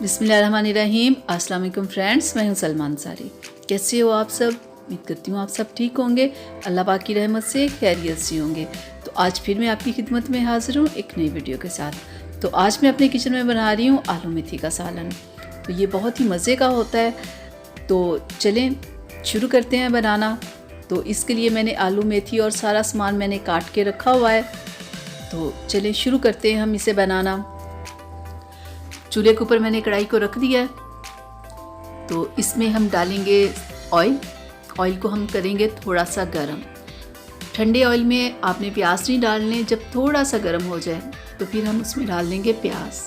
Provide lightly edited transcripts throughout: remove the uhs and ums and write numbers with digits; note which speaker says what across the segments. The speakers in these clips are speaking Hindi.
Speaker 1: बिस्मिल्लाहिर्रहमानिर्रहीम। अस्सलाम वालेकुम फ्रेंड्स, मैं हूं सलमा अंसारी। कैसे हो आप सब? उम्मीद करती हूँ आप सब ठीक होंगे, अल्लाह पाक की रहमत से खैरियत से होंगे। तो आज फिर मैं आपकी खिदमत में हाज़िर हूँ एक नई वीडियो के साथ। तो आज मैं अपने किचन में बना रही हूँ आलू मेथी का सालन। तो ये बहुत ही मज़े का होता है। तो चलें शुरू करते हैं बनाना। तो इसके लिए मैंने आलू मेथी और सारा सामान मैंने काट के रखा हुआ है। तो चलें शुरू करते हैं हम इसे बनाना। चूल्हे के ऊपर मैंने कढ़ाई को रख दिया है। तो इसमें हम डालेंगे ऑयल। ऑयल को हम करेंगे थोड़ा सा गरम। ठंडे ऑयल में आपने प्याज नहीं डालने, जब थोड़ा सा गरम हो जाए तो फिर हम उसमें डाल देंगे प्याज।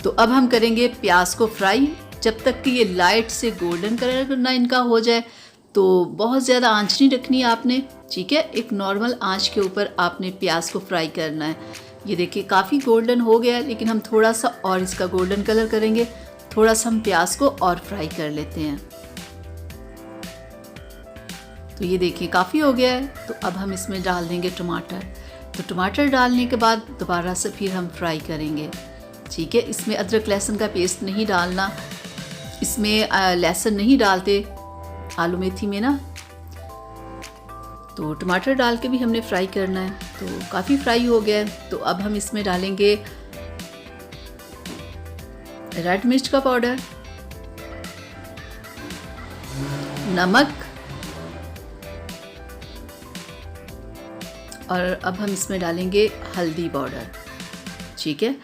Speaker 1: तो अब हम करेंगे प्याज को फ्राई जब तक कि ये लाइट से गोल्डन कलर ना इनका हो जाए। तो बहुत ज़्यादा आंच नहीं रखनी आपने, ठीक है। एक नॉर्मल आंच के ऊपर आपने प्याज को फ्राई करना है। ये देखिए काफ़ी गोल्डन हो गया है, लेकिन हम थोड़ा सा और इसका गोल्डन कलर करेंगे। थोड़ा सा हम प्याज को और फ्राई कर लेते हैं। तो ये देखिए काफ़ी हो गया है। तो अब हम इसमें डाल देंगे टमाटर। तो टमाटर डालने के बाद दोबारा से फिर हम फ्राई करेंगे, ठीक है। इसमें अदरक लहसुन का पेस्ट नहीं डालना, इसमें लहसुन नहीं डालते आलू मेथी में ना। तो टमाटर डाल के भी हमने फ्राई करना है। तो काफ़ी फ्राई हो गया है। तो अब हम इसमें डालेंगे रेड मिर्च का पाउडर, नमक, और अब हम इसमें डालेंगे हल्दी पाउडर, ठीक है।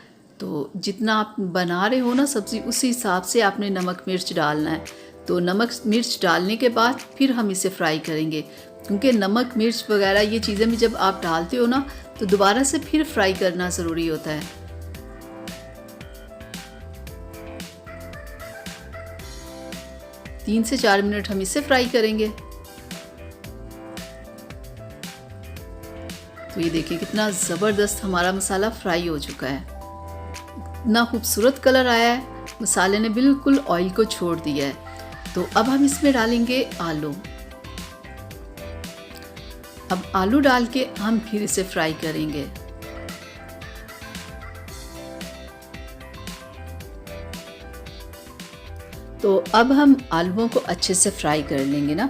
Speaker 1: तो जितना आप बना रहे हो ना सब्ज़ी, उसी हिसाब से आपने नमक मिर्च डालना है। तो नमक मिर्च डालने के बाद फिर हम इसे फ्राई करेंगे, क्योंकि नमक मिर्च वगैरह ये चीज़ें भी जब आप डालते हो ना तो दोबारा से फिर फ्राई करना ज़रूरी होता है। 3 से 4 मिनट हम इसे फ्राई करेंगे। तो ये देखिए कितना ज़बरदस्त हमारा मसाला फ्राई हो चुका है, इतना खूबसूरत कलर आया है, मसाले ने बिल्कुल ऑयल को छोड़ दिया है। तो अब हम इसमें डालेंगे आलू। अब आलू डाल के हम फिर इसे फ्राई करेंगे। तो अब हम आलूओं को अच्छे से फ्राई कर लेंगे ना।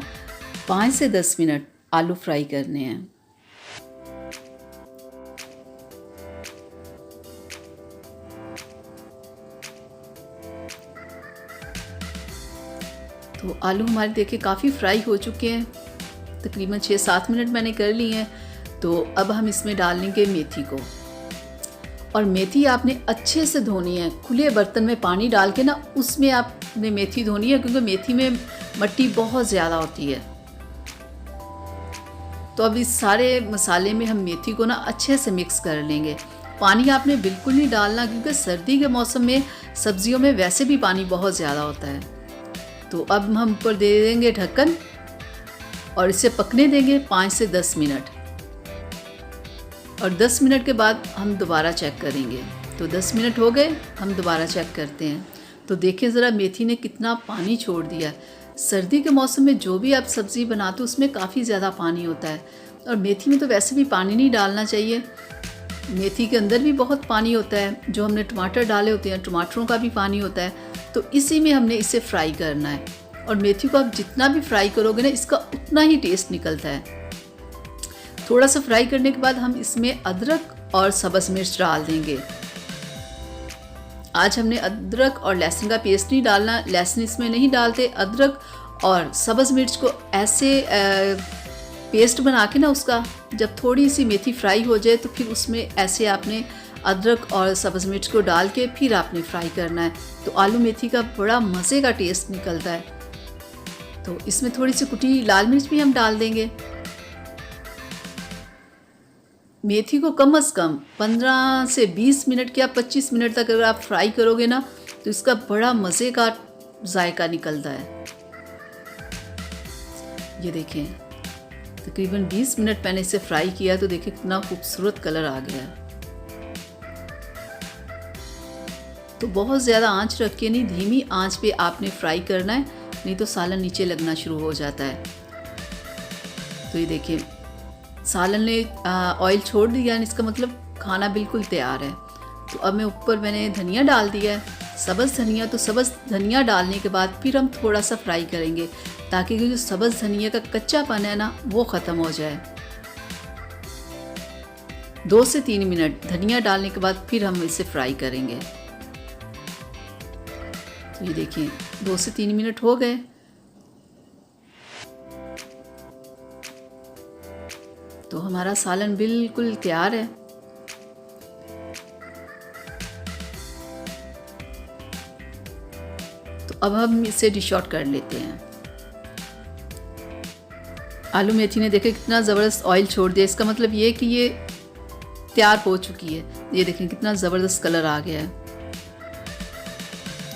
Speaker 1: 5 से 10 मिनट आलू फ्राई करने हैं। तो आलू हमारे देखिए काफ़ी फ्राई हो चुके हैं, तकरीबन 6-7 मिनट मैंने कर लिए हैं। तो अब हम इसमें डाल लेंगे मेथी को। और मेथी आपने अच्छे से धोनी है, खुले बर्तन में पानी डाल के ना उसमें आपने मेथी धोनी है, क्योंकि मेथी में मिट्टी बहुत ज़्यादा होती है। तो अब इस सारे मसाले में हम मेथी को ना अच्छे से मिक्स कर लेंगे। पानी आपने बिल्कुल नहीं डालना, क्योंकि सर्दी के मौसम में सब्जियों में वैसे भी पानी बहुत ज़्यादा होता है। तो अब हम ऊपर दे देंगे ढक्कन और इसे पकने देंगे 5 से 10 मिनट। और 10 मिनट के बाद हम दोबारा चेक करेंगे। तो 10 मिनट हो गए, हम दोबारा चेक करते हैं। तो देखिए ज़रा मेथी ने कितना पानी छोड़ दिया है। सर्दी के मौसम में जो भी आप सब्ज़ी बनाते हो उसमें काफ़ी ज़्यादा पानी होता है, और मेथी में तो वैसे भी पानी नहीं डालना चाहिए। मेथी के अंदर भी बहुत पानी होता है, जो हमने टमाटर डाले होते हैं टमाटरों का भी पानी होता है। तो इसी में हमने इसे फ्राई करना है। और मेथी को आप जितना भी फ्राई करोगे ना, इसका उतना ही टेस्ट निकलता है। थोड़ा सा फ्राई करने के बाद हम इसमें अदरक और सब्ज़ मिर्च डाल देंगे। आज हमने अदरक और लहसुन का पेस्ट नहीं डालना, लहसुन इसमें नहीं डालते। अदरक और सब्ज़ मिर्च को ऐसे पेस्ट बना के ना, उसका जब थोड़ी सी मेथी फ्राई हो जाए तो फिर उसमें ऐसे आपने अदरक और सब्ज़ मिर्च को डाल के फिर आपने फ्राई करना है। तो आलू मेथी का बड़ा मज़े का टेस्ट निकलता है। तो इसमें थोड़ी सी कुटी लाल मिर्च भी हम डाल देंगे। मेथी को कम से कम 15 से 20 मिनट या 25 मिनट तक अगर आप फ्राई करोगे ना, तो इसका बड़ा मज़े का जायका निकलता है। ये देखें तकरीबन 20 मिनट मैंने इसे फ्राई किया। तो देखिए कितना खूबसूरत कलर आ गया है। तो बहुत ज़्यादा आंच रख के नहीं, धीमी आंच पे आपने फ्राई करना है, नहीं तो सालन नीचे लगना शुरू हो जाता है। तो ये देखिए सालन ने ऑयल छोड़ दिया, इसका मतलब खाना बिल्कुल तैयार है। तो अब मैं ऊपर मैंने धनिया डाल दिया है, सब्ज़ धनिया। तो सब्ज़ धनिया डालने के बाद फिर हम थोड़ा सा फ्राई करेंगे ताकि जो सब्ज़ धनिया का कच्चापन है ना वो ख़त्म हो जाए। 2 से 3 मिनट धनिया डालने के बाद फिर हम इसे फ्राई करेंगे। तो ये देखिए 2 से 3 मिनट हो गए। तो हमारा सालन बिल्कुल तैयार है। तो अब हम इसे डिश आउट कर लेते हैं। आलू मेथी ने देखे कितना ज़बरदस्त ऑयल छोड़ दिया, इसका मतलब ये कि ये तैयार हो चुकी है। ये देखें कितना ज़बरदस्त कलर आ गया है।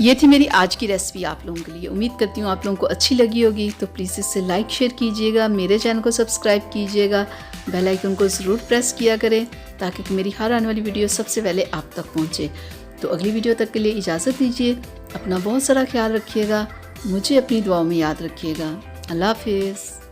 Speaker 1: ये थी मेरी आज की रेसिपी आप लोगों के लिए। उम्मीद करती हूँ आप लोगों को अच्छी लगी होगी। तो प्लीज़ इसे लाइक शेयर कीजिएगा, मेरे चैनल को सब्सक्राइब कीजिएगा, बेल आइकन को ज़रूर प्रेस किया करें ताकि मेरी हर आने वाली वीडियो सबसे पहले आप तक पहुँचे। तो अगली वीडियो तक के लिए इजाज़त दीजिए। अपना बहुत सारा ख्याल रखिएगा, मुझे अपनी दुआओं में याद रखिएगा। अल्लाह हाफिज़।